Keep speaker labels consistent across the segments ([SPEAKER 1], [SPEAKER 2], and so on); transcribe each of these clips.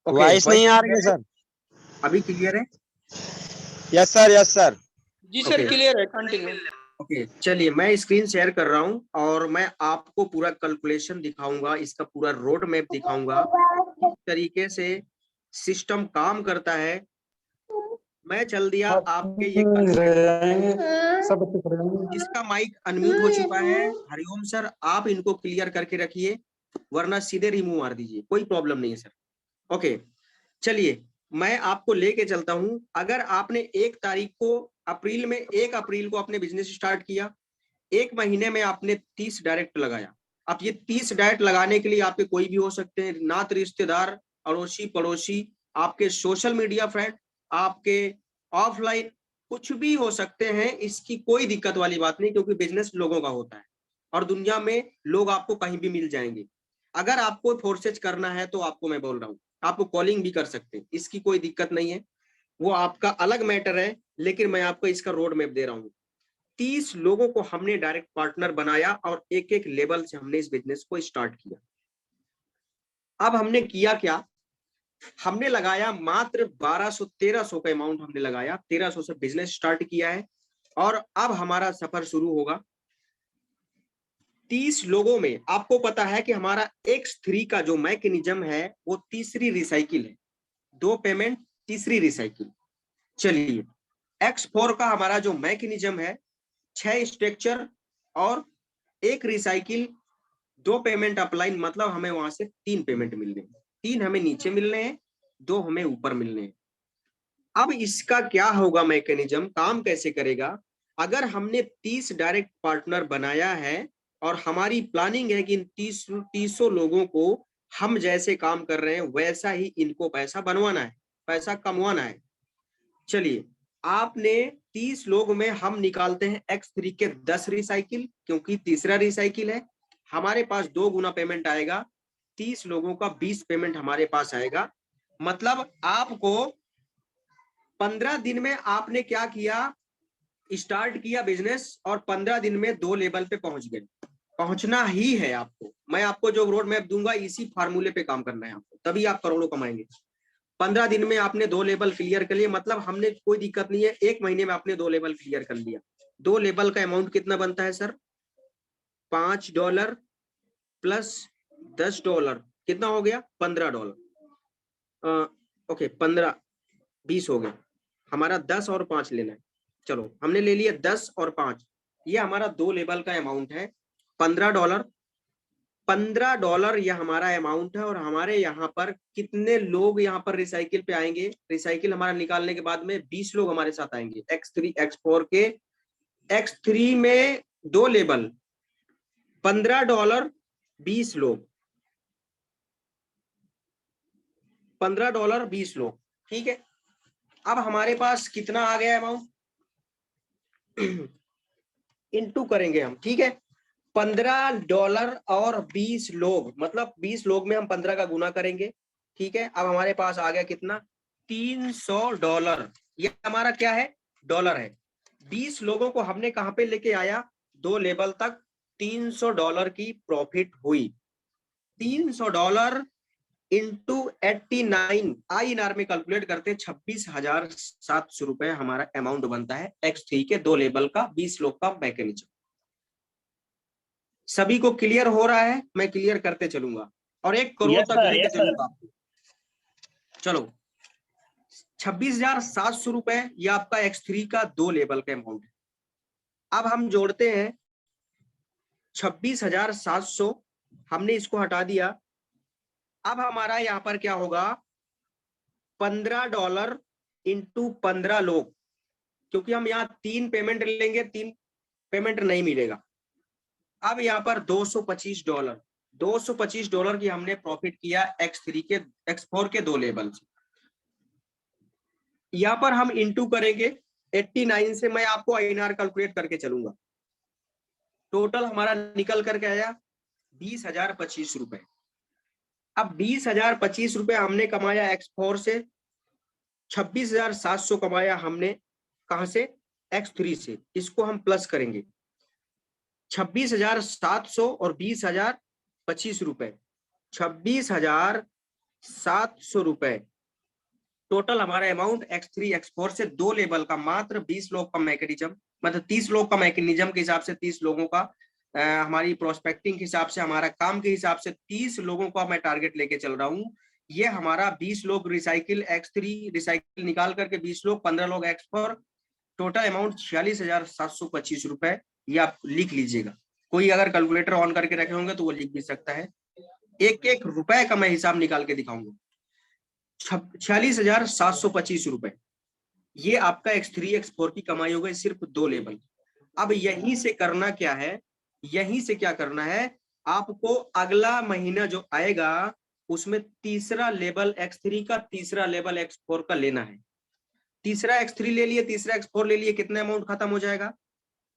[SPEAKER 1] Okay,
[SPEAKER 2] voice नहीं आ रही है सर।
[SPEAKER 1] अभी क्लियर है?
[SPEAKER 2] Yes sir, yes sir.
[SPEAKER 3] जी सर, क्लियर है, कंटिन्यू।
[SPEAKER 1] ओके, चलिए मैं स्क्रीन शेयर कर रहा हूं और मैं आपको पूरा कैलकुलेशन दिखाऊंगा, इसका पूरा रोड मैप दिखाऊंगा, किस तरीके से सिस्टम काम करता है। मैं चल दिया आपके ये जिसका माइक अनम्यूट हो चुका है, हरिओम सर, आप इनको क्लियर करके रखिए, वरना सीधे रिमूव मार दीजिए, कोई प्रॉब्लम नहीं है सर। ओके, चलिए मैं आपको लेके चलता हूं। अगर आपने 1 तारीख को अप्रैल में 1 अप्रैल को आपने बिजनेस स्टार्ट किया, 1 महीने में आपने 30 डायरेक्ट लगाया। अब ये 30 डायरेक्ट लगाने के लिए आपके कोई भी हो सकते हैं, नात रिश्तेदार, अड़ोसी पड़ोसी, आपके सोशल मीडिया फ्रेंड, आपके ऑफलाइन, कुछ भी हो सकते हैं। इसकी कोई दिक्कत वाली बात नहीं, क्योंकि बिजनेस लोगों का होता है और दुनिया में लोग आपको कहीं भी मिल जाएंगे। अगर आपको फोर्सेज करना है तो आपको मैं बोल रहा हूँ, आपको कॉलिंग भी कर सकते हैं, इसकी कोई दिक्कत नहीं है, वो आपका अलग मैटर है। लेकिन मैं आपको इसका रोड मैप दे रहा हूँ। 30 लोगों को हमने डायरेक्ट पार्टनर बनाया और एक एक लेवल से हमने इस बिजनेस को स्टार्ट किया। अब हमने किया क्या, हमने लगाया मात्र 1200-1300 का अमाउंट हमने लगाया, 1300 से बिजनेस स्टार्ट किया है और अब हमारा सफर शुरू होगा। 30 लोगों में आपको पता है कि हमारा X3 का जो मैकेनिज्म है वो तीसरी रिसाइकिल है, 2 पेमेंट तीसरी रिसाइकिल। चलिए, X4 का हमारा जो मैकेनिज्म है 6 स्ट्रक्चर और 1 रिसाइकिल, 2 पेमेंट अपलाइन, मतलब हमें वहां से 3 पेमेंट मिलने हैं, 3 हमें नीचे मिलने हैं, 2 हमें ऊपर मिलने हैं। अब इसका क्या होगा, मैकेनिज्म काम कैसे करेगा। अगर हमने 30 डायरेक्ट पार्टनर बनाया है और हमारी प्लानिंग है कि इन 30 लोगों को हम जैसे काम कर रहे हैं वैसा ही इनको पैसा बनवाना है, पैसा कमवाना है। चलिए, आपने 30 लोग में हम निकालते हैं X3 के 10 रिसाइकिल, क्योंकि तीसरा रिसाइकिल है, हमारे पास 2 गुना पेमेंट आएगा, 30 लोगों का 20 पेमेंट हमारे पास आएगा। मतलब आपको 15 दिन में आपने क्या किया, स्टार्ट किया बिजनेस और 15 दिन में 2 लेवल पे पहुंच गए। पहुंचना ही है आपको, मैं आपको जो रोड मैप दूंगा इसी फार्मूले पे काम करना है आपको, तभी आप करोड़ों कमाएंगे। 15 दिन में आपने 2 लेवल क्लियर कर लिए, मतलब हमने कोई दिक्कत नहीं है, 1 महीने में आपने 2 लेवल क्लियर कर लिया। 2 लेवल का अमाउंट कितना बनता है सर, $5 प्लस $10, कितना हो गया, $15। ओके, 15 20 हो गया, हमारा 10 और 5 लेना है। चलो, हमने ले लिया 10 और 5, ये हमारा 2 लेवल का अमाउंट है, $15। $15 यह हमारा अमाउंट है। और हमारे यहाँ पर कितने लोग यहाँ पर रिसाइकिल पे आएंगे, रिसाइकिल हमारा निकालने के बाद में 20 लोग हमारे साथ आएंगे X3 X4 के। X3 में 2 लेवल, $15 20 लोग, $15 20 लोग, ठीक है। अब हमारे पास कितना आ गया अमाउंट, इनटू करेंगे हम, ठीक है। $15 और 20 लोग, मतलब 20 लोग में हम 15 का गुना करेंगे, ठीक है। अब हमारे पास आ गया कितना, $300। ये हमारा क्या है, डॉलर है। 20 लोगों को हमने कहां पे लेके आया, 2 लेवल तक, $300 की प्रॉफिट हुई। $300 इंटू 89 INR में कैलकुलेट करते 26,700 रुपए हमारा अमाउंट बनता है X3 के 2 लेवल का, 20 लोग का मैकेनिज्म। सभी को क्लियर हो रहा है, मैं क्लियर करते चलूंगा और 1 करोड़ तक लेके चलूंगा आपको। चलो, 26,700 रुपए ये आपका X3 का 2 लेवल का अमाउंट है। अब हम जोड़ते हैं 26,700, हमने इसको हटा दिया। अब हमारा यहां पर क्या होगा, $15 इंटू 15 लोग, क्योंकि हम यहाँ 3 पेमेंट लेंगे, 3 पेमेंट नहीं मिलेगा। अब यहाँ पर $225, $225 की हमने प्रॉफिट किया X3 के X4 के 2 लेवल से। यहाँ पर हम इंटू करेंगे 89 से, मैं आपको INR कैलकुलेट करके चलूंगा। टोटल हमारा निकल करके आया 20,025 रुपए। अब 20,025 रुपए हमने कमाया X4 से, 26,700 कमाया हमने कहां से, X3 से। इसको हम प्लस करेंगे, 26,700 और 20,025 रुपए, 26,025 700 रुपए टोटल हमारा अमाउंट X3 X4 से 2 लेवल का, मात्र 20 लोग का मैकेनिज्म, मतलब 30 लोग का मैकेनिज्म के हिसाब से 30 लोगों का, हमारी प्रोस्पेक्टिंग के हिसाब से, हमारा काम के हिसाब से 30 लोगों का मैं टारगेट लेके चल रहा हूँ। ये हमारा 20 लोग रिसाइकिल X3 रिसाइकिल निकाल करके 20 लोग, 15 लोग X4, टोटल अमाउंट 46,725 रुपए। ये आप लिख लीजिएगा। कोई अगर कैलकुलेटर ऑन करके रखे होंगे तो वो लिख भी सकता है। एक एक रुपए का मैं हिसाब निकाल के दिखाऊंगा। 46,725 रुपए ये आपका X3 X4 की कमाई हो गई, सिर्फ 2 लेवल। अब यहीं से करना क्या है, यहीं से क्या करना है, आपको अगला महीना जो आएगा उसमें तीसरा लेवल X3 का, तीसरा लेवल X4 का लेना है। तीसरा X3 ले लिए, तीसरा X4 ले लिए, कितना अमाउंट खत्म हो जाएगा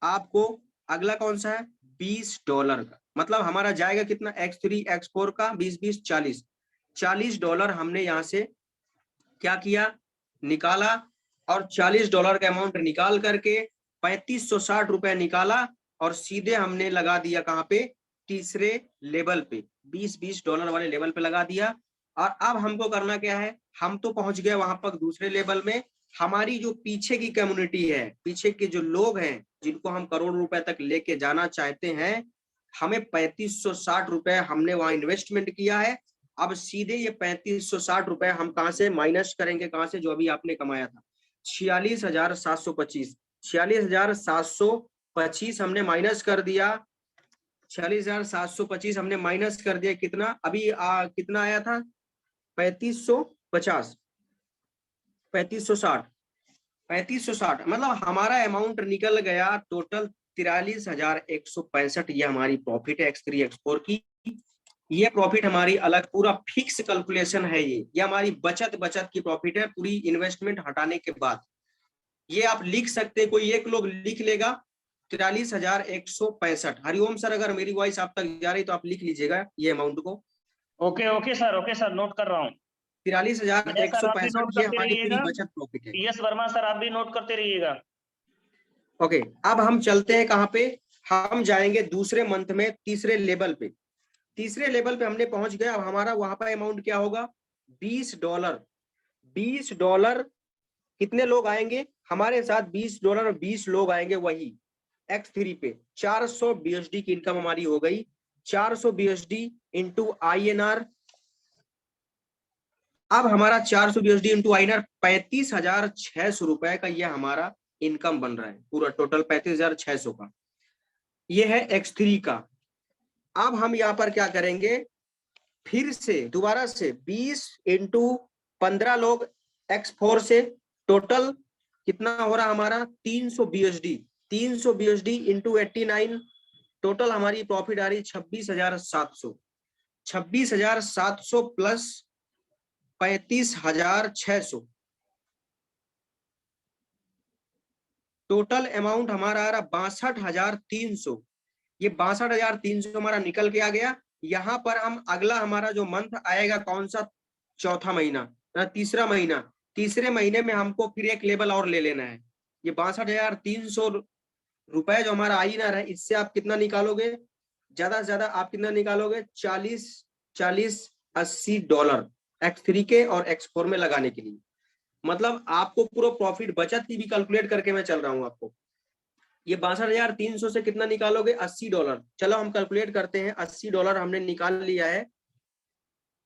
[SPEAKER 1] आपको? अगला कौन सा है? $20 का। मतलब हमारा जाएगा कितना? X3 X4 का 20 20 40 $40 हमने यहां से क्या किया, निकाला, और $40 का अमाउंट निकाल करके 3560 रुपए निकाला और सीधे हमने लगा दिया कहाँ पे? तीसरे लेवल पे, $20 वाले लेवल पे लगा दिया। और अब हमको करना क्या है, हम तो पहुंच गए वहां पर दूसरे लेवल में। हमारी जो पीछे की कम्युनिटी है, पीछे के जो लोग हैं जिनको हम करोड़ रुपए तक लेके जाना चाहते हैं, हमें 3560 रुपए हमने वहां इन्वेस्टमेंट किया है। अब सीधे ये 3560 रुपए हम कहां से माइनस करेंगे? कहां से? जो अभी आपने कमाया था 46,725। 46,725 हमने माइनस कर दिया। 46,725 हमने माइनस कर दिया। कितना अभी कितना आया था? 3550, 3560, 3560। मतलब हमारा अमाउंट निकल गया टोटल 43,165। ये हमारी प्रॉफिट है X3 X4 की। ये प्रॉफिट हमारी अलग पूरा फिक्स कैलकुलेशन है। ये हमारी बचत की प्रॉफिट है, पूरी इन्वेस्टमेंट हटाने के बाद। ये आप लिख सकते हैं, कोई एक लोग लिख लेगा 43,165। हरिओम सर, अगर मेरी वॉइस आप तक जा रही तो आप लिख लीजिएगा ये अमाउंट को।
[SPEAKER 4] ओके सर, नोट कर रहा हूँ।
[SPEAKER 1] 43,165 ये हमारी पूरी बचत प्रॉफिट है।
[SPEAKER 4] यस वर्मा सर, आप भी नोट करते रहिएगा।
[SPEAKER 1] ओके, अब हम चलते हैं कहाँ पे? हम जाएंगे दूसरे मंथ में तीसरे लेवल पे। तीसरे लेवल पे हमने पहुंच गए। अब हमारा वहां पर अमाउंट क्या होगा? $20। $20 कितने लोग आएंगे हमारे साथ? $20 और 20 लोग आएंगे वही X3 पे। 400 BSD की इनकम हमारी हो गई। 400 BSD इंटू INR। अब हमारा 400 BSD इंटू INR 35,600 रुपए का ये हमारा इनकम बन रहा है। पूरा टोटल 35,600 का ये है X3 का। अब हम यहाँ पर क्या करेंगे, फिर से दोबारा से 20 इंटू 15 लोग X4 से, टोटल कितना हो रहा हमारा? 300 BSD। 300 BSD इंटू 89, टोटल हमारी प्रॉफिट आ रही 26,700। 26,700 प्लस 35,600, टोटल अमाउंट हमारा आ रहा 62,300। ये 62,300 हमारा निकल के आ गया। यहाँ पर हम अगला हमारा जो मंथ आएगा कौन सा? चौथा महीना, तीसरा महीना। तीसरे महीने में हमको फिर एक लेवल और ले लेना है। ये 62,300 रुपए जो हमारा INR है, इससे आप कितना निकालोगे? ज्यादा से ज्यादा आप कितना निकालोगे? 40-80 डॉलर X3 के और X4 में लगाने के लिए। मतलब आपको पूरा प्रॉफिट बचत की भी कैलकुलेट करके मैं चल रहा हूं आपको। ये 62,300 से कितना निकालोगे? $80। चलो हम कैलकुलेट करते हैं। $80 हमने निकाल लिया है,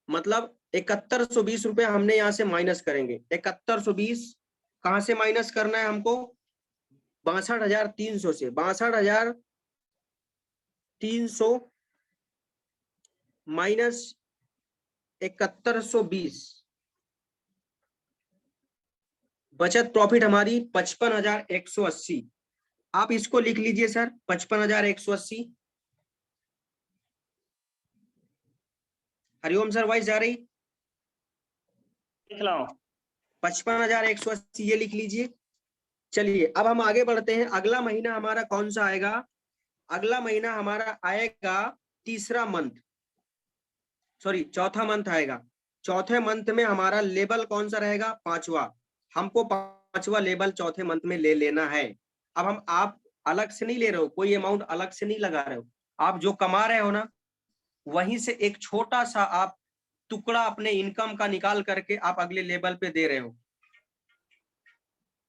[SPEAKER 1] मतलब 7120 रुपए हमने यहां से माइनस करेंगे। 7120 कहां से माइनस करना है हमको? 62,300 से। 62,300 माइनस 7120, बचत प्रॉफिट हमारी 55,180। आप इसको लिख लीजिए सर, 55,180। हरिओम सर, वॉइस जा रही?
[SPEAKER 4] लिख रहा हूं।
[SPEAKER 1] 55,180 ये लिख लीजिए। चलिए अब हम आगे बढ़ते हैं। अगला महीना हमारा कौन सा आएगा? अगला महीना हमारा आएगा तीसरा मंथ, सॉरी चौथा मंथ आएगा। चौथे मंथ में हमारा लेवल कौन सा रहेगा? 5वां। हमको 5वां लेवल चौथे मंथ में ले लेना है। अब हम आप अलग से नहीं ले रहे हो, कोई अमाउंट अलग से नहीं लगा रहे हो। आप जो कमा रहे हो ना, वहीं से एक छोटा सा आप टुकड़ा अपने इनकम का निकाल करके आप अगले लेवल पे दे रहे हो,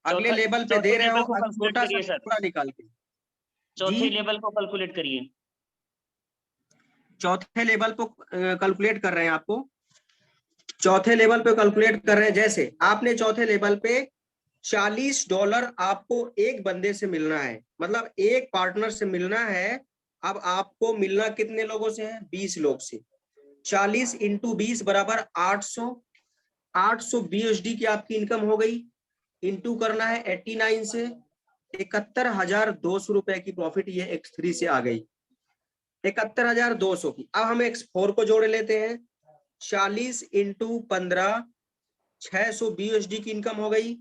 [SPEAKER 1] अगले
[SPEAKER 4] चौथा-
[SPEAKER 1] लेवल पे
[SPEAKER 4] चौथे
[SPEAKER 1] दे रहे हो,
[SPEAKER 4] लेवल को
[SPEAKER 1] अब
[SPEAKER 4] कैलकुलेट
[SPEAKER 1] छोटा सा
[SPEAKER 4] करिए सर।
[SPEAKER 1] टुकड़ा निकाल के।
[SPEAKER 4] चौथे
[SPEAKER 1] जी
[SPEAKER 4] लेवल को कैलकुलेट करिए।
[SPEAKER 1] चौथे लेवल पे कैलकुलेट कर रहे हैं, आपको चौथे लेवल पे कैलकुलेट कर रहे हैं। जैसे आपने चौथे लेवल पे $40 आपको एक बंदे से मिलना है, मतलब एक पार्टनर से मिलना है। अब आपको मिलना कितने लोगों से है? 20 लोग से। 40 इंटू 20 बराबर 800। 800 BUSD की आपकी इनकम हो गई। इंटू करना है 89 से, 71,200 रुपए की प्रॉफिट ये X3 से आ गई, 71,200 की। अब हम X4 को जोड़ लेते हैं। 40 इंटू 15, 600 BUSD की इनकम हो गई।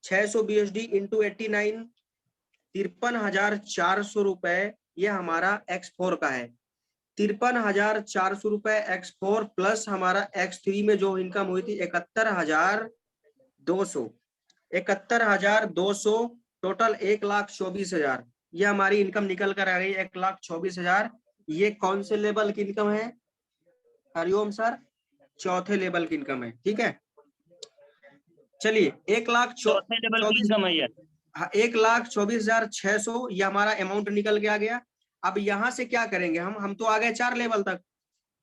[SPEAKER 1] 600 BUSD इंटू 89, 53,400 रुपए ये हमारा X4 का है। 53,400 रुपए X4 प्लस हमारा X3 में जो इनकम हुई थी 71,200। 71,200 टोटल 1,24,000, ये हमारी इनकम निकल कर आ गई 1,24,000। ये कौन से लेवल की इनकम है? हरिओम सर, चौथे लेवल की इनकम है। ठीक है, चलिए
[SPEAKER 4] चौथे लेवल की इनकम है ये।
[SPEAKER 1] 1,24,600 ये हमारा अमाउंट निकल के आ गया। अब यहां से क्या करेंगे हम तो आ गए 4 लेवल तक।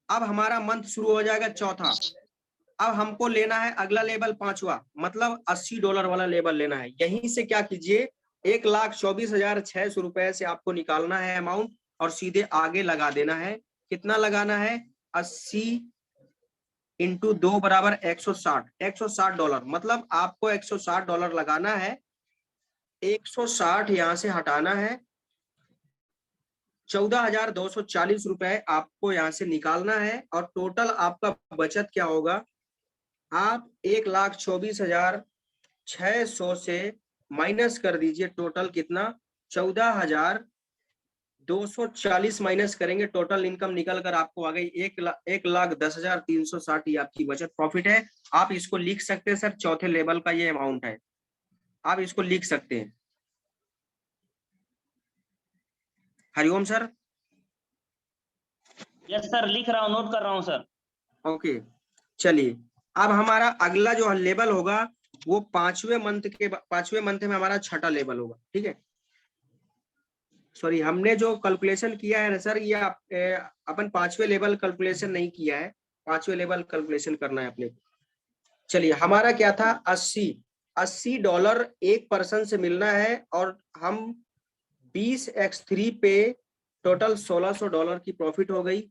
[SPEAKER 1] अब हमारा मंथ शुरू हो जाएगा चौथा। अब हमको लेना है अगला लेवल 5वां, मतलब $80 वाला लेवल लेना है। यहीं से क्या कीजिए, 1,24,600 रुपए से आपको निकालना है अमाउंट और सीधे आगे लगा देना है। कितना लगाना है? 80 इंटू 2 बराबर 160। $160 मतलब आपको $160 लगाना है। 160 यहां से हटाना है। 14,240 रुपए आपको यहां से निकालना है। और टोटल आपका बचत क्या होगा? आप 1,24,600 से माइनस कर दीजिए। टोटल कितना? 14,240 माइनस करेंगे, टोटल इनकम निकल कर आपको आ गई 1,10,360। ये आपकी बचत प्रॉफिट है। आप इसको लिख सकते हैं सर, चौथे लेवल का ये अमाउंट है, आप इसको लिख सकते हैं। हरिओम सर।
[SPEAKER 4] यस सर, लिख रहा हूँ, नोट कर रहा हूँ सर।
[SPEAKER 1] ओके, चलिए अब हमारा अगला जो लेवल होगा वो 5वें मंथ में हमारा छठा लेवल होगा। ठीक है, सॉरी, हमने जो कैलकुलेशन किया है ना सर, ये अपन 5वें लेवल कैलकुलेशन नहीं किया है, 5वें लेवल कैलकुलेशन करना है अपने को। चलिए, हमारा क्या था? $80 एक पर्सन से मिलना है और हम 20x3 पे टोटल $1,600 की प्रॉफिट हो गई।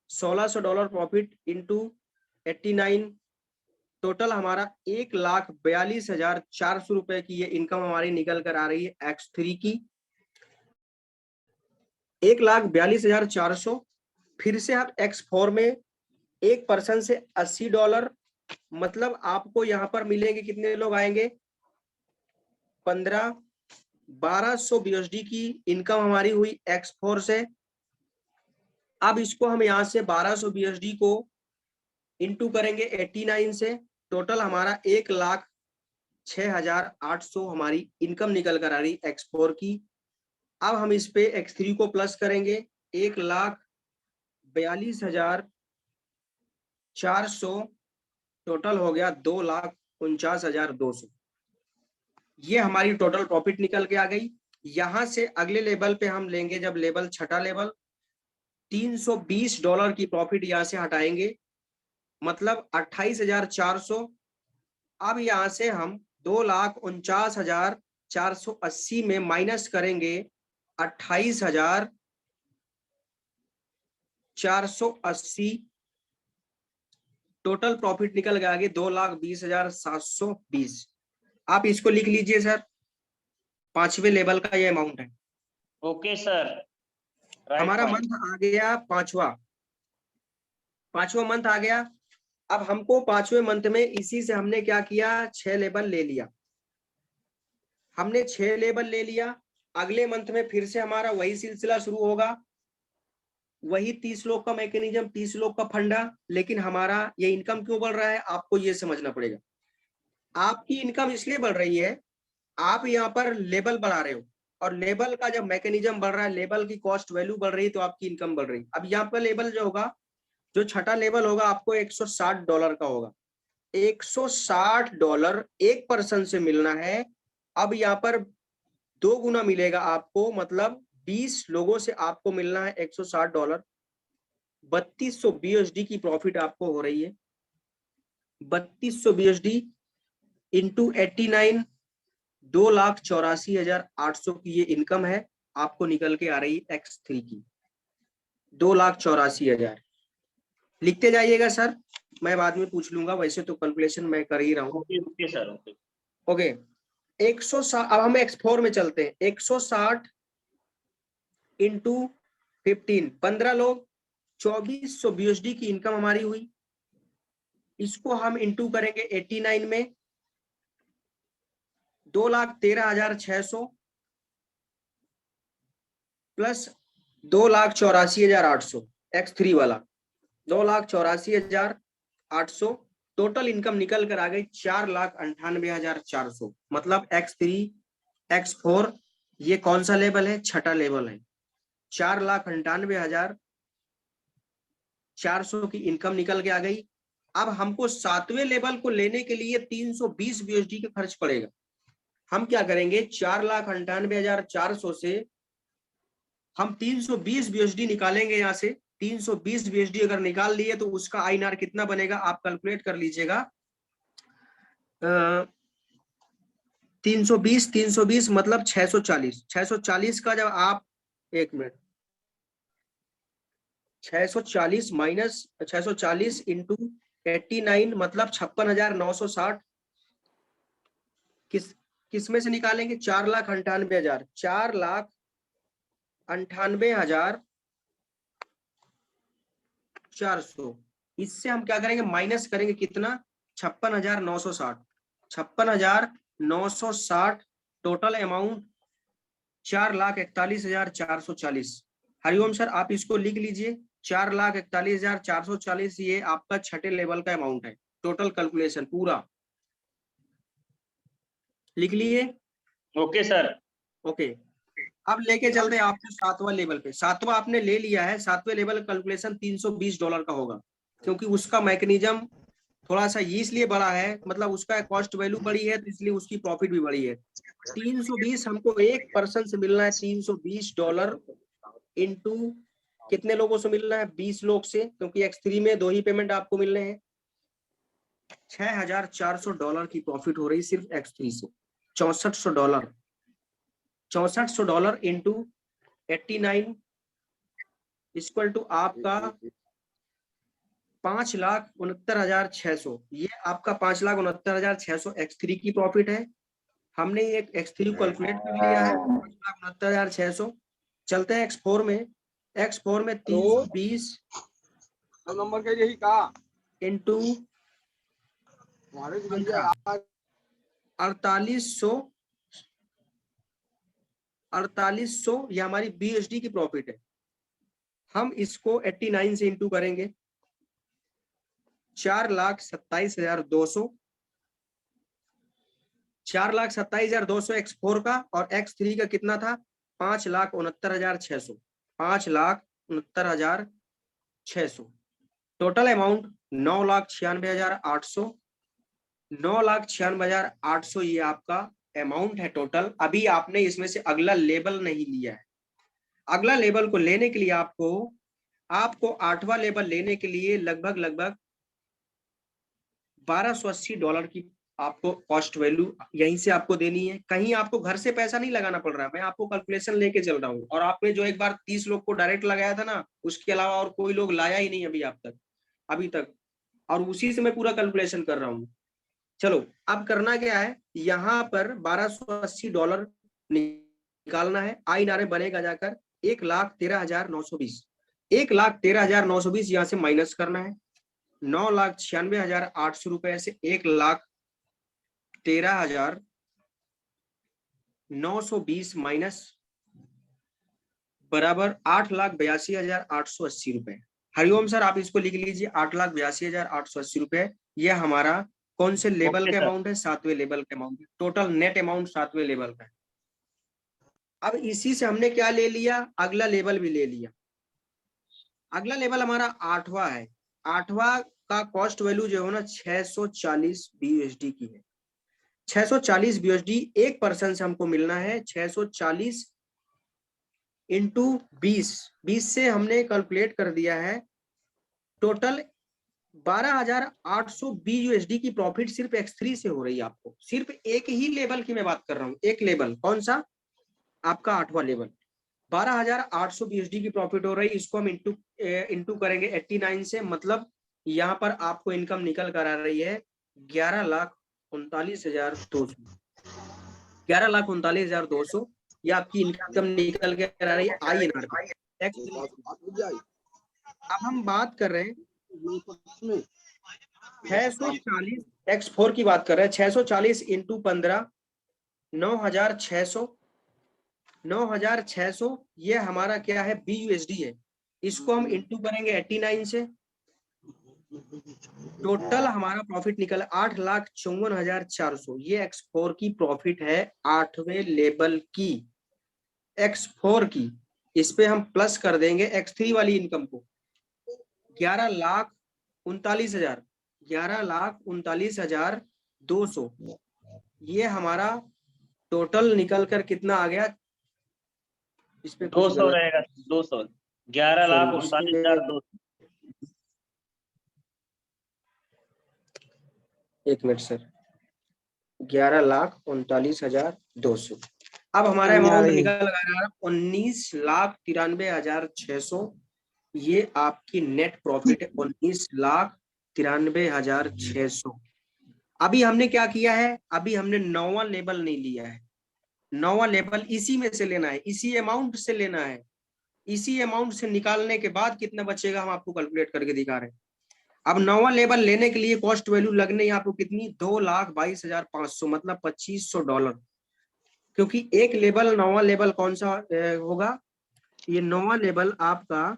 [SPEAKER 1] $1,600 प्रॉफिट इंटू 89, टोटल हमारा 1,42,400 रुपए की ये इनकम हमारी निकल कर आ रही है X3 की। 1,42,400। फिर से आप X4 में एक पर्सन से $80, मतलब आपको यहाँ पर मिलेंगे, कितने लोग आएंगे? 1,200 BUSD की इनकम हमारी हुई X4 से। अब इसको हम यहाँ से 1,200 BUSD को इंटू करेंगे 89 से, टोटल हमारा 1,06,800 हमारी इनकम निकल कर आ रही X4 की। अब हम इस पे X3 को प्लस करेंगे, 1,42,400 टोटल हो गया 2,49,200। ये हमारी टोटल प्रॉफिट निकल के आ गई। यहां से अगले लेवल पे हम लेंगे, जब लेवल छठा लेवल, $320 की प्रॉफिट यहां से हटाएंगे, मतलब 28,400। अब यहां से हम 2,49,480 में माइनस करेंगे 28,480, टोटल प्रॉफिट निकल गया आगे 2,20,720। आप इसको लिख लीजिए सर, 5वें लेवल का ये अमाउंट है।
[SPEAKER 4] ओके सर,
[SPEAKER 1] हमारा मंथ आ गया पांचवा मंथ आ गया। अब हमको 5वें मंथ में इसी से हमने क्या किया, 6 लेवल ले लिया। हमने 6 लेवल ले लिया। अगले मंथ में फिर से हमारा वही सिलसिला शुरू होगा, वही 30 लोग का मैकेनिज्म, 30 लोग का फंडा। लेकिन हमारा ये इनकम क्यों बढ़ रहा है, आपको ये समझना पड़ेगा। आपकी इनकम इसलिए बढ़ रही है, आप यहाँ पर लेवल बढ़ा रहे हो, और लेवल का जब मैकेनिज्म बढ़ रहा है, लेवल की कॉस्ट वैल्यू बढ़ रही है, तो आपकी इनकम बढ़ रही है। अब यहाँ पर लेवल जो होगा जो छठा लेवल होगा आपको $160 का होगा। $160 एक पर्सन से मिलना है। अब यहाँ पर 2 गुना मिलेगा आपको, मतलब 20 लोगों से आपको मिलना है $160। 3200 BSD की प्रॉफिट आपको हो रही है। 3200 BSD इंटू 89, 2,84,800 की ये इनकम है आपको निकल के आ रही है X3 की। 2,84,000 लिखते जाइएगा सर, मैं बाद में पूछ लूंगा, वैसे तो कैलकुलेशन मैं कर ही रहा हूँ।
[SPEAKER 4] Okay okay sir, okay.
[SPEAKER 1] Okay 160, अब हम X4 में चलते हैं। 160 इंटू 15, 15 लोग, 2400 BSD की इनकम हमारी हुई। इसको हम इंटू करेंगे 89 में, 2,13,600 प्लस 2,84,800 X3 वाला, 2,84,800। टोटल इनकम निकल कर आ गई 4,98,400। मतलब X3 X4 ये कौन सा लेवल है? छठा लेवल है। 4,98,400 की इनकम निकल के आ गई। अब हमको 7वें लेवल को लेने के लिए 320 BSD का खर्च पड़ेगा। हम क्या करेंगे, 4,98,400 से हम 320 BSD निकालेंगे। यहाँ से 320 BSD अगर निकाल लिए तो उसका INR कितना बनेगा आप कैलकुलेट कर लीजिएगा। 320 मतलब 640। 640 का जब आप, एक मिनट, 640 माइनस 640 इंटू 89 मतलब 56,960। किस में से निकालेंगे? 4,98,000। 4,98,400। इससे हम क्या करेंगे, माइनस करेंगे कितना? 56,960। 56,960 टोटल अमाउंट 4,41,440। हरिओम सर आप इसको लिख लीजिए, 4,41,440 ये आपका छठे लेवल का अमाउंट है। टोटल कैलकुलेशन पूरा लिख लिए?
[SPEAKER 4] Okay sir.
[SPEAKER 1] ओके अब लेके चलते हैं आपको 7वां लेवल पे। 7वां आपने ले लिया है। 7वें लेवल कैलकुलेशन $320 का होगा, क्योंकि उसका मैकेनिज्म थोड़ा सा इसलिए बड़ा है, मतलब उसका कॉस्ट वैल्यू बड़ी है तो इसलिए उसकी प्रॉफिट भी बड़ी है। 320 हमको एक पर्सन से मिलना है, $320 इंटू कितने लोगों से मिलना है? 20 लोग से, क्योंकि X3 में 2 ही पेमेंट आपको मिलने हैं। $6,400 की प्रॉफिट हो रही सिर्फ X3 से। $6,400, $6,400 इंटू 89 इक्वल टू आपका 5,69,600। ये आपका 5,69,600 X3 की प्रॉफिट है। हमने एक X3 कैलकुलेट कर लिया है, 5,69,600। चलते हैं X4 में। X4 में 320
[SPEAKER 2] नंबर का यही कहा
[SPEAKER 1] इंटू 4800 ये हमारी BSD की प्रॉफिट है। हम इसको 89 से इंटू करेंगे, 4,27,200। 4,27,200 X4 का, और X3 का कितना था? 5,69,600। 5,69,600 टोटल अमाउंट 9,96,800। 9,96,800 ये आपका अमाउंट है टोटल। अभी आपने इसमें से अगला लेवल नहीं लिया है। अगला लेवल को लेने के लिए आपको 8वां लेवल लेने के लिए लगभग $1,280 की आपको कॉस्ट वैल्यू यहीं से आपको देनी है। कहीं आपको घर से पैसा नहीं लगाना पड़ रहा है, मैं आपको कैलकुलेशन लेके चल रहा हूँ। और आपने जो एक बार 30 लोग को डायरेक्ट लगाया था ना, उसके अलावा और कोई लोग लाया ही नहीं अभी तक, और उसी से मैं पूरा कैलकुलेशन कर रहा हूँ। चलो अब करना क्या है, यहाँ पर $1,280 निकालना है। INR बनेगा जाकर 1,13,920। 1,13,920 यहाँ से माइनस करना है। 9,96,800 रुपए से 1,13,920 माइनस बराबर 8,82,880 रुपए। हरिओम सर आप इसको लिख लीजिए, 8,82,880 रुपए। यह हमारा कौन से लेवल
[SPEAKER 4] ओके
[SPEAKER 1] का
[SPEAKER 4] सर।
[SPEAKER 1] अमाउंट है? 7वें लेवल का अमाउंट है। टोटल नेट अमाउंट 7वें लेवल का है। अब इसी से हमने क्या ले लिया, अगला लेवल भी ले लिया। अगला लेवल हमारा 8वां है। 8वां का कॉस्ट वैल्यू जो है ना 640 BUSD की है। 640 BUSD एक पर्सन से हमको मिलना है। 640 इंटू 20 से हमने कैलकुलेट कर दिया है टोटल 12,800 BUSD की प्रॉफिट सिर्फ X3 से हो रही है। आपको सिर्फ एक ही लेवल की मैं बात कर रहा हूँ, एक लेवल, कौन सा? आपका 8वां लेवल। 12,800 BUSD की प्रॉफिट हो रही है। इसको हम इंटू करेंगे 89 से, मतलब यहाँ पर आपको इनकम निकल कर आ रही है 11,39,200। 11,39,200 ये आपकी इनकम निकल के आ रही है INR पे। अब हम बात कर रहे हैं 640 X4 की बात कर रहे हैं। 640 इंटू 15 9,600। 9,600 ये हमारा क्या है? BUSD है। इसको हम इंटू करेंगे 89 से। टोटल हमारा प्रॉफिट निकल 8,54,400। ये X4 की प्रॉफिट है, 8वें लेवल की X4 की। इस पे हम प्लस कर देंगे X3 वाली इनकम को, 11,39,000। 11,39,200 ये हमारा टोटल निकल कर कितना आ गया? इस पे कुछ
[SPEAKER 4] 200
[SPEAKER 1] गलत,
[SPEAKER 4] रहेगा, 200, 11,39,200।
[SPEAKER 1] एक मिनट सर, 11,39,200। अब हमारा अमाउंट निकल रहा है 19,93,600। ये आपकी नेट प्रॉफिट है, 19,93,600। अभी हमने क्या किया है? अभी हमने 9वां लेवल नहीं लिया है। 9वां लेवल इसी में से लेना है, इसी अमाउंट से लेना है। इसी अमाउंट से निकालने के बाद कितना बचेगा हम आपको कैलकुलेट करके दिखा रहे हैं। अब 9वां लेवल लेने के लिए कॉस्ट वैल्यू लगने आपको कितनी? 2,22,500, मतलब $2,500। क्योंकि एक लेवल, 9वां लेवल कौन सा होगा? ये 9वां लेवल आपका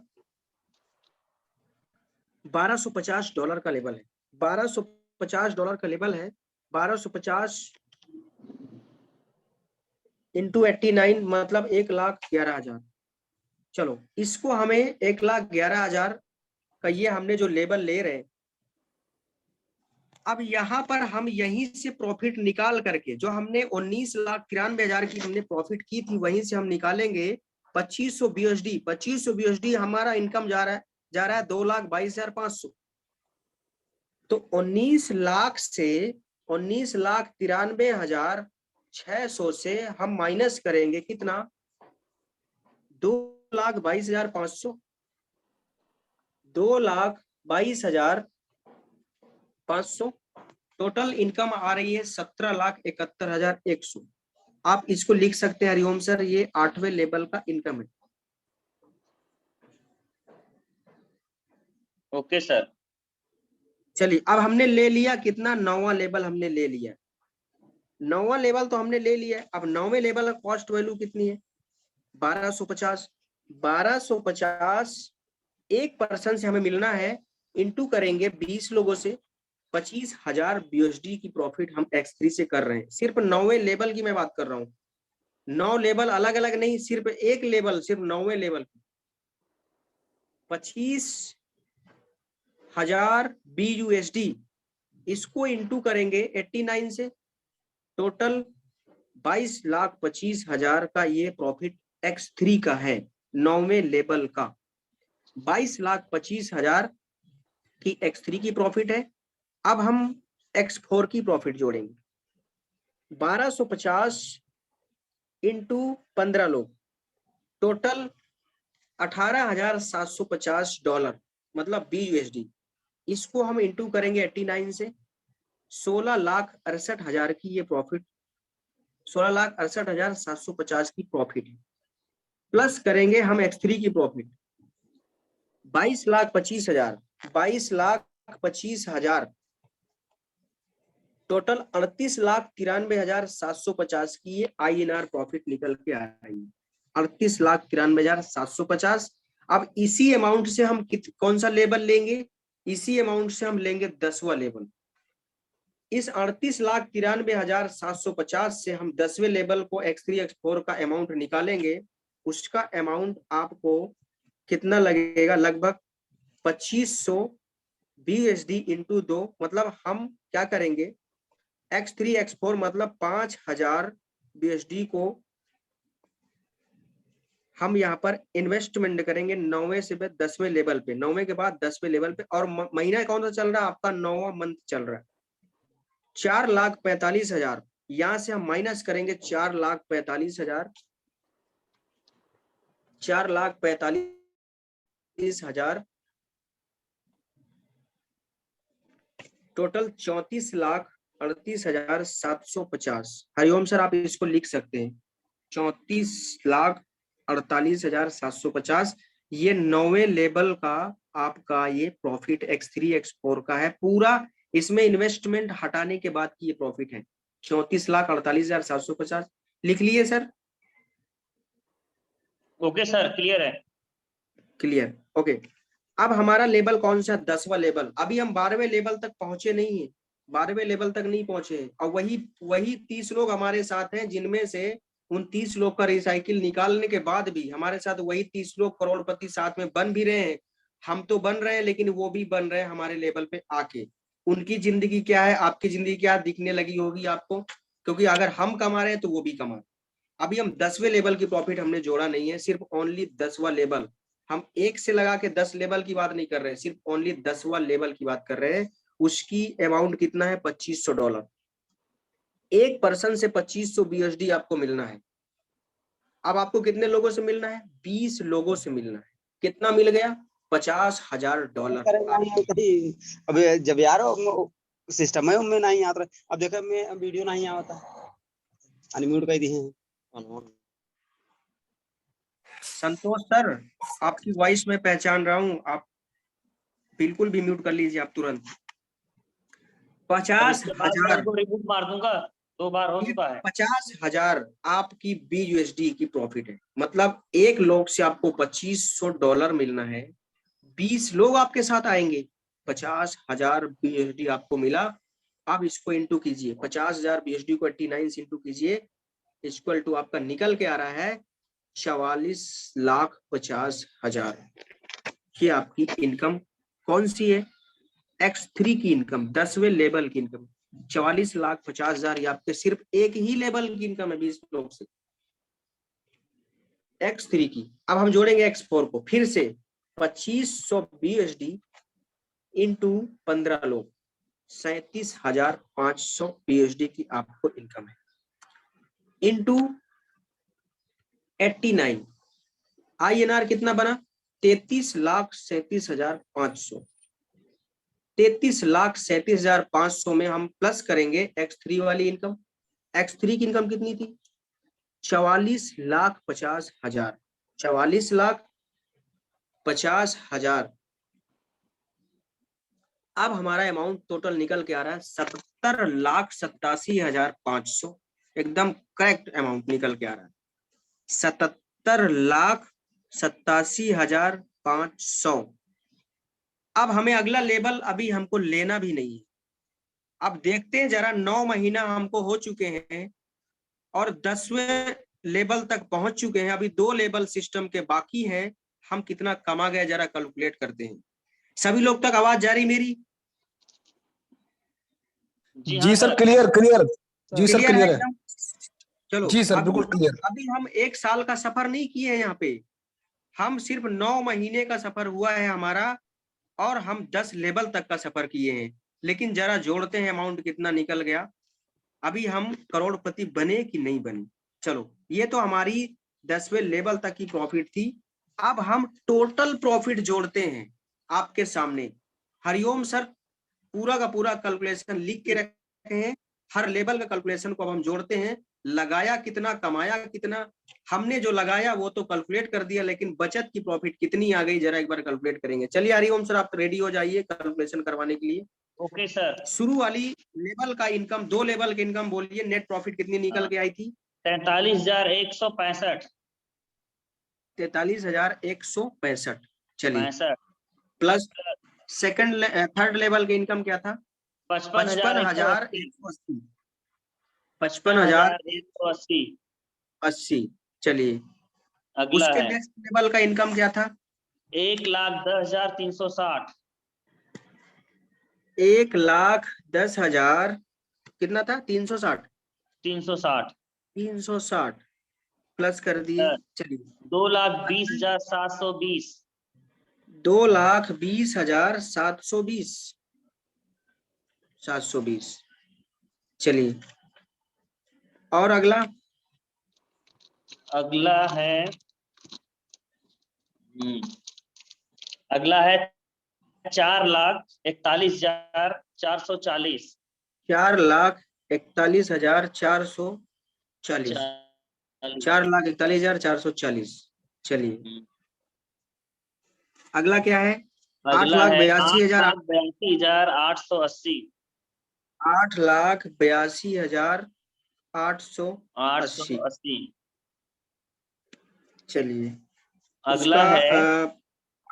[SPEAKER 1] $1,250 का लेवल है। $1,250 का लेवल है। 1,250 इंटू 89 मतलब 1,11,000। चलो इसको हमें 1,11,000 का ये हमने जो लेवल ले रहे हैं, अब यहाँ पर हम यहीं से प्रॉफिट निकाल करके जो हमने 19,93,000 की हमने प्रॉफिट की थी, वहीं से हम निकालेंगे 2,500 BUSD। 2,500 BUSD हमारा इनकम जा रहा है 2,22,500। तो 19 लाख से 19,93,600 से हम माइनस करेंगे कितना? 2,22,500। 2,22,500 टोटल इनकम आ रही है 17,71,100। आप इसको लिख सकते हैं हरिओम सर, ये 8वें लेवल का इनकम है।
[SPEAKER 4] Okay sir.
[SPEAKER 1] चलिए अब हमने ले लिया कितना? 9वां लेवल हमने ले लिया। 9वां लेवल तो हमने ले लिया। अब 9वें लेवल का कॉस्ट वैल्यू कितनी है? 1,250। 1,250 एक पर्सन से हमें मिलना है, इंटू करेंगे 20 लोगों से, 25,000 BUSD की प्रॉफिट हम X3 से कर रहे हैं। सिर्फ 9वें लेवल की मैं बात कर रहा हूँ, 9 लेवल अलग अलग नहीं, सिर्फ एक लेवल, सिर्फ 9वें लेवल। 25,000 BUSD, इसको इंटू करेंगे 89 से, टोटल 22,25,000 का ये प्रॉफिट X3 का है, 9वें लेवल का। 22,25,000 की X3 की प्रॉफिट है। अब हम X4 की प्रॉफिट जोड़ेंगे। 1,250 इंटू 15 लोग, टोटल $18,750 मतलब BUSD। इसको हम इंटू करेंगे 89 से, 16,68,000 की ये प्रॉफिट, 16,68,750 की प्रॉफिट है। प्लस करेंगे हम X3 की प्रॉफिट 22,25,000। 22,25,000 टोटल 38,93,750 की ये INR प्रॉफिट निकल के आ रही है। 38,93,750। अब इसी अमाउंट से हम कौन सा लेवल लेंगे? इसी अमाउंट से हम लेंगे 10वां लेवल। इस 38,93,750 से हम 10वें लेवल को X3 X4 का अमाउंट निकालेंगे। उसका अमाउंट आपको कितना लगेगा? लगभग 2,500 BUSD इंटू 2, मतलब हम क्या करेंगे, X3 X4 मतलब 5000 BUSD को हम यहाँ पर इन्वेस्टमेंट करेंगे 9वें से 10वें लेवल पे, 9वें के बाद 10वें लेवल पे। और महीना कौन सा चल रहा है आपका, 9वां मंथ चल रहा है। 4,45,000 यहां से हम माइनस करेंगे, 4,45,000, 4,45,000 टोटल 34,38,750। हरिओम सर आप इसको लिख सकते हैं, 34,48,750। ये 9वें लेवल का आपका ये प्रॉफिट X3 X4 का है पूरा, इसमें इन्वेस्टमेंट हटाने के बाद की ये प्रॉफिट है 34,48,750। लिख लिए सर?
[SPEAKER 4] ओके सर, क्लियर है।
[SPEAKER 1] Clear, okay. अब हमारा लेवल कौन सा, 10वां लेवल। अभी हम 12वें लेवल तक पहुंचे नहीं है, 12वें लेवल तक नहीं पहुंचे हैं। और वही 30 लोग हमारे साथ हैं, जिनमें से उन 30 लोग का रिसाइकिल निकालने के बाद भी हमारे साथ वही 30 लोग करोड़पति साथ में बन भी रहे हैं। हम तो बन रहे हैं, लेकिन वो भी बन रहे हैं हमारे लेवल पे आके। उनकी जिंदगी क्या है, आपकी जिंदगी क्या दिखने लगी होगी आपको, क्योंकि अगर हम कमा रहे हैं तो वो भी कमा। अभी हम 10वें लेवल की प्रॉफिट हमने जोड़ा नहीं है, सिर्फ ओनली 10वां लेवल। हम 1 से लगा के 10 लेवल की बात नहीं कर रहे हैं, सिर्फ ओनली 10वां लेवल की बात कर रहे हैं। उसकी अमाउंट कितना है, $2500। एक पर्सन से 2500 BUSD आपको मिलना है। अब आपको कितने लोगों से मिलना है, 20 लोगों से मिलना है। कितना मिल गया, $50,000।
[SPEAKER 2] अबे जब यार सिस्टम है उनमें नहीं आता। अब देखो मैं वीडियो नहीं आता, अनम्यूट कर दिए हैं।
[SPEAKER 1] संतोष सर आपकी वॉइस में पहचान रहा हूं, आप बिल्कुल भी म्यूट कर लीजिए आप तुरंत।
[SPEAKER 4] अब इसके बाद मैं
[SPEAKER 1] 50,000,
[SPEAKER 4] इनको रिबूट मार दूंगा, 2 बार हो चुका है।
[SPEAKER 1] 50,000 आपकी BUSD की प्रॉफिट है। मतलब एक लोग से आपको $2500 मिलना है, 20 लोग आपके साथ आएंगे, 50,000 BUSD आपको मिला। आप इसको इंटू कीजिए, 50,000 BUSD को 89 से इंटू कीजिए, इक्वल टू आपका निकल के आ रहा है 44,50,000। ये आपकी इनकम कौन सी है, X3 की इनकम, 10वें लेवल की इनकम 44,50,000। ये आपके सिर्फ एक ही लेवल की इनकम है 20 लोग से, X3 की। अब हम जोड़ेंगे X4 को फिर से, 2500 BUSD इंटू 15 लोग, 37,500 BUSD की आपको इनकम है, इंटू 89 INR कितना बना, 33,37,500। 33,37,500 में हम प्लस करेंगे X3 वाली इनकम। X3 की इनकम कितनी थी, 44,50,000, 44,50,000। अब हमारा अमाउंट टोटल निकल के आ रहा है 77,87,500। एकदम करेक्ट अमाउंट निकल के आ रहा है, 77,87,500। अब हमें अगला लेवल अभी हमको लेना भी नहीं है। अब देखते हैं जरा, 9 महीना हमको हो चुके हैं और 10वें लेवल तक पहुंच चुके हैं, अभी 2 लेवल सिस्टम के बाकी हैं। हम कितना कमा गए जरा कैलकुलेट करते हैं। सभी लोग तक आवाज जा रही मेरी?
[SPEAKER 5] जी सर, क्लियर क्लियर। जी सर,
[SPEAKER 1] क्लियर है
[SPEAKER 5] क्लियर है।
[SPEAKER 1] एकदम? चलो,
[SPEAKER 5] जी सर, बिल्कुल क्लियर।
[SPEAKER 1] अभी हम 1 साल का सफर नहीं किए हैं यहाँ पे, हम सिर्फ 9 महीने का सफर हुआ है हमारा, और हम 10 लेवल तक का सफर किए हैं। लेकिन जरा जोड़ते हैं अमाउंट कितना निकल गया, अभी हम करोड़पति बने कि नहीं बने। चलो, ये तो हमारी 10वें लेवल तक की प्रॉफिट थी। अब हम टोटल प्रॉफिट जोड़ते हैं आपके सामने। हरिओम सर पूरा का पूरा कैलकुलेशन लिख के रखे हैं, हर लेवल का कैलकुलेशन को अब हम जोड़ते हैं। लगाया कितना, कमाया कितना, हमने जो लगाया वो तो कैलकुलेट कर दिया, लेकिन बचत की प्रॉफिट कितनी आ गई जरा एक बार कैलकुलेट करेंगे। चलिए हरिओम सर आप रेडी हो जाइए कैलकुलेशन करवाने के लिए।
[SPEAKER 4] Okay sir.
[SPEAKER 1] शुरू वाली लेवल का इनकम, 2 लेवल की इनकम बोलिए, नेट प्रॉफिट कितनी निकल के आई थी?
[SPEAKER 4] 43,165।
[SPEAKER 1] 43,165। चलिए,
[SPEAKER 4] 65
[SPEAKER 1] प्लस सेकंड थर्ड लेवल की इनकम क्या था?
[SPEAKER 4] 55,180।
[SPEAKER 1] 55,180। 55,180।
[SPEAKER 4] 55,180।
[SPEAKER 1] चलिए,
[SPEAKER 4] अगला
[SPEAKER 1] उसके
[SPEAKER 4] है
[SPEAKER 1] नेक्स्ट लेवल का इनकम क्या था?
[SPEAKER 4] 1,10,360।
[SPEAKER 1] 1,10,000 कितना था? 360
[SPEAKER 4] 360
[SPEAKER 1] 360 प्लस कर दिए।
[SPEAKER 4] सर
[SPEAKER 1] चलिए
[SPEAKER 4] 2,20,720
[SPEAKER 1] 2,20,720 720। चलिए और अगला
[SPEAKER 4] अगला है अगला है 4,41,440
[SPEAKER 1] 4,41,440 4,41,440। चलिए अगला क्या है? आठ
[SPEAKER 4] अगला
[SPEAKER 1] लाख
[SPEAKER 4] है
[SPEAKER 1] बयासी हजार
[SPEAKER 4] 8,82,880
[SPEAKER 1] 8,82,880।
[SPEAKER 4] 880।
[SPEAKER 1] चलिए
[SPEAKER 4] अगला
[SPEAKER 1] उसका
[SPEAKER 4] है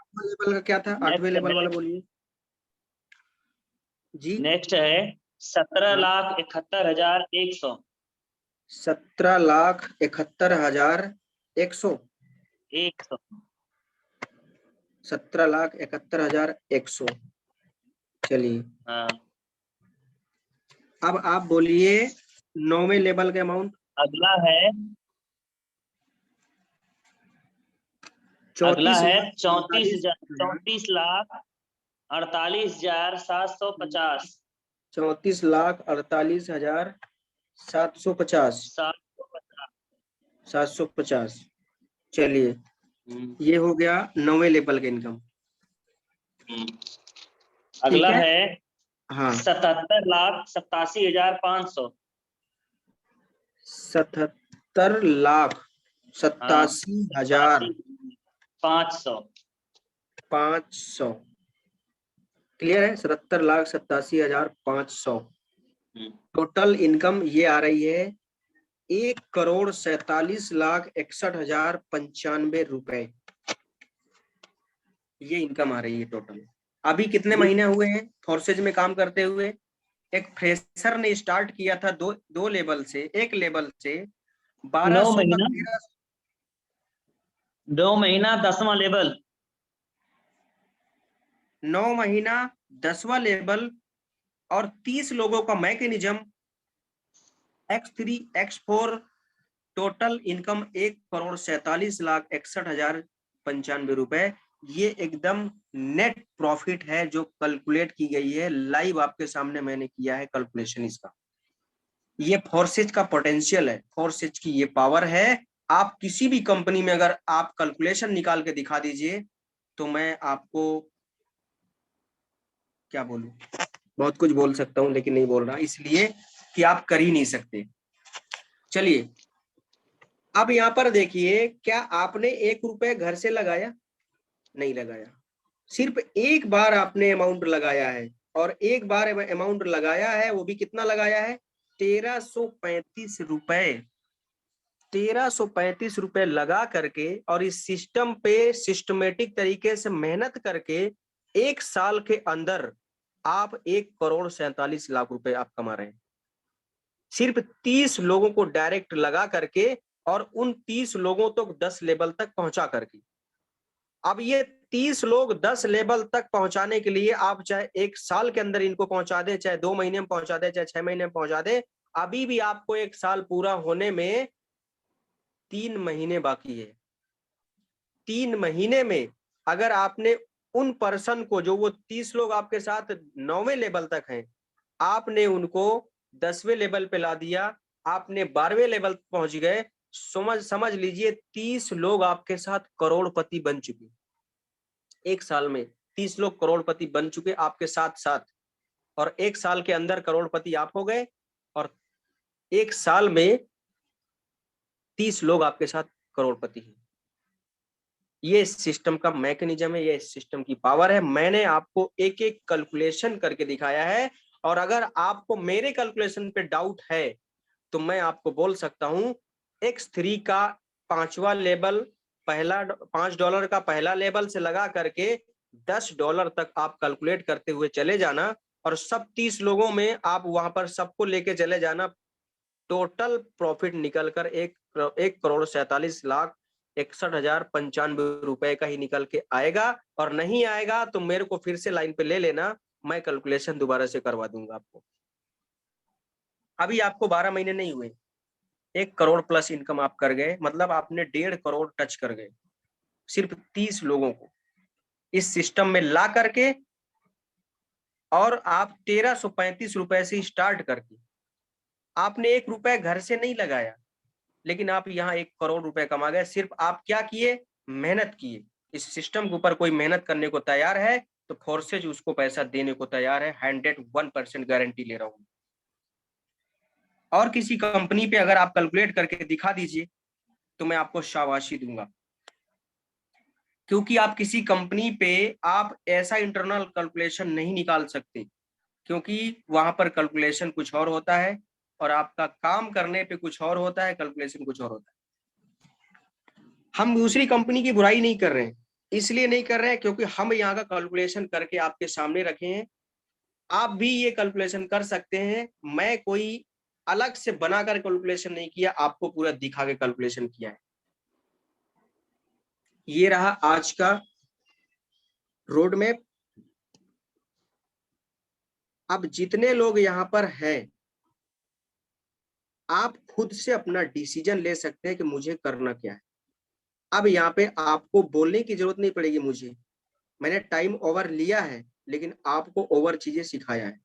[SPEAKER 1] आठवें लेवल का क्या था? आठवें
[SPEAKER 4] नेक्स्ट
[SPEAKER 1] लेवल
[SPEAKER 4] है
[SPEAKER 1] वाला बोलिए जी।
[SPEAKER 4] नेक्स्ट है 17,71,100
[SPEAKER 1] 17,71,100
[SPEAKER 4] 100।
[SPEAKER 1] 17,71,100। चलिए
[SPEAKER 4] हाँ
[SPEAKER 1] अब आप बोलिए 9वें लेवल का अमाउंट।
[SPEAKER 4] अगला है
[SPEAKER 1] 34
[SPEAKER 4] 34,48,750
[SPEAKER 1] 34,48,750
[SPEAKER 4] 750।
[SPEAKER 1] 750। चलिए ये हो गया 9वें लेवल का इनकम। ठीक
[SPEAKER 4] अगला
[SPEAKER 1] है।
[SPEAKER 4] है
[SPEAKER 1] हाँ
[SPEAKER 4] 77,87,500
[SPEAKER 1] 77,87,500
[SPEAKER 4] 500।
[SPEAKER 1] क्लियर है? 77,87,500 टोटल इनकम ये आ रही है 1,47,61,95 रुपए। ये इनकम आ रही है टोटल। अभी कितने महीने हुए हैं फोर्सेज में काम करते हुए? एक फ्रेशर ने स्टार्ट किया था दो लेवल से, एक लेवल से 1200 तक
[SPEAKER 4] 9 महीना 10वां लेवल
[SPEAKER 1] 9 महीना 10वां लेवल और 30 लोगों का mechanism X3 X4 total income 1,47,61,95 रुपए। ये एकदम नेट प्रॉफिट है जो कैलकुलेट की गई है। लाइव आपके सामने मैंने किया है कैलकुलेशन इसका। ये फोर्सेज का पोटेंशियल है, फोर्सेज की ये पावर है। आप किसी भी कंपनी में अगर आप कैलकुलेशन निकाल के दिखा दीजिए तो मैं आपको क्या बोलूं, बहुत कुछ बोल सकता हूं लेकिन नहीं बोल रहा, इसलिए कि आप कर ही नहीं सकते। चलिए अब यहां पर देखिए, क्या आपने 1 रुपए घर से लगाया? नहीं लगाया। सिर्फ एक बार आपने अमाउंट लगाया है, और एक बार अमाउंट लगाया है वो भी कितना लगाया है? 1,335 रुपए। 1,335 रुपए लगा करके और इस सिस्टम पे सिस्टमेटिक तरीके से मेहनत करके 1 साल के अंदर आप 1,47,00,000 रुपए आप कमा रहे हैं। सिर्फ 30 लोगों को डायरेक्ट लगा करके और उन 30 लोगों तक 10 लेवल तक पहुंचा करके। अब ये 30 लोग 10 लेवल तक पहुंचाने के लिए आप चाहे 1 साल के अंदर इनको पहुंचा दे, चाहे 2 महीने में पहुंचा दे, चाहे 6 महीने में पहुंचा दे, अभी भी आपको 1 साल पूरा होने में 3 महीने बाकी है। 3 महीने में अगर आपने उन पर्सन को, जो वो 30 लोग आपके साथ 9वें लेवल तक हैं, आपने उनको 10वें लेवल पे ला दिया, आपने 12वें लेवल पहुंच गए, समझ लीजिए 30 लोग आपके साथ करोड़पति बन चुके। 1 साल में 30 लोग करोड़पति बन चुके आपके साथ साथ, और 1 साल के अंदर करोड़पति आप हो गए, और 1 साल में 30 लोग आपके साथ करोड़पति हैं। ये सिस्टम का मैकेनिज्म है, ये सिस्टम की पावर है। मैंने आपको एक एक कैलकुलेशन करके दिखाया है, और अगर आपको मेरे कैलकुलेशन पे डाउट है तो मैं आपको बोल सकता हूं X3 का 5वां लेवल, पहला $5 का पहला लेवल से लगा करके $10 तक आप कैलकुलेट करते हुए चले जाना, और सब 30 लोगों में आप वहां पर सबको लेके चले जाना। टोटल प्रॉफिट निकलकर 1,47,61,95 रुपए का ही निकल के आएगा। और नहीं आएगा तो मेरे को फिर से लाइन पे ले लेना, मैं कैलकुलेशन दोबारा से करवा दूंगा आपको। अभी आपको 12 महीने नहीं हुए, 1 करोड़ प्लस इनकम आप कर गए, मतलब आपने 1.5 करोड़ टच कर गए सिर्फ 30 लोगों को इस सिस्टम में ला करके। और आप 1335 रुपए से स्टार्ट करके आपने 1 रुपए घर से नहीं लगाया, लेकिन आप यहाँ 1 करोड़ रुपए कमा गए। सिर्फ आप क्या किए, मेहनत किए। इस सिस्टम के ऊपर कोई मेहनत करने को तैयार है तो फोर्सेज उसको पैसा देने को तैयार है। 101% गारंटी ले रहा हूं। और किसी कंपनी पे अगर आप कैलकुलेट करके दिखा दीजिए तो मैं आपको शाबाशी दूंगा, क्योंकि आप किसी कंपनी पे आप ऐसा इंटरनल कैलकुलेशन नहीं निकाल सकते, क्योंकि वहां पर कैलकुलेशन कुछ और होता है और आपका काम करने पे कुछ और होता है, कैलकुलेशन कुछ और होता है। हम दूसरी कंपनी की बुराई नहीं कर रहे हैं, इसलिए नहीं कर रहे हैं क्योंकि हम यहाँ का कैलकुलेशन करके आपके सामने रखे हैं। आप भी ये कैलकुलेशन कर सकते हैं। मैं कोई अलग से बनाकर कैलकुलेशन नहीं किया, आपको पूरा दिखा के कैलकुलेशन किया है। ये रहा आज का रोड मैप। अब जितने लोग यहाँ पर हैं, आप खुद से अपना डिसीजन ले सकते हैं कि मुझे करना क्या है। अब यहाँ पे आपको बोलने की जरूरत नहीं पड़ेगी मुझे, मैंने टाइम ओवर लिया है लेकिन आपको ओवर चीजें सिखाया है।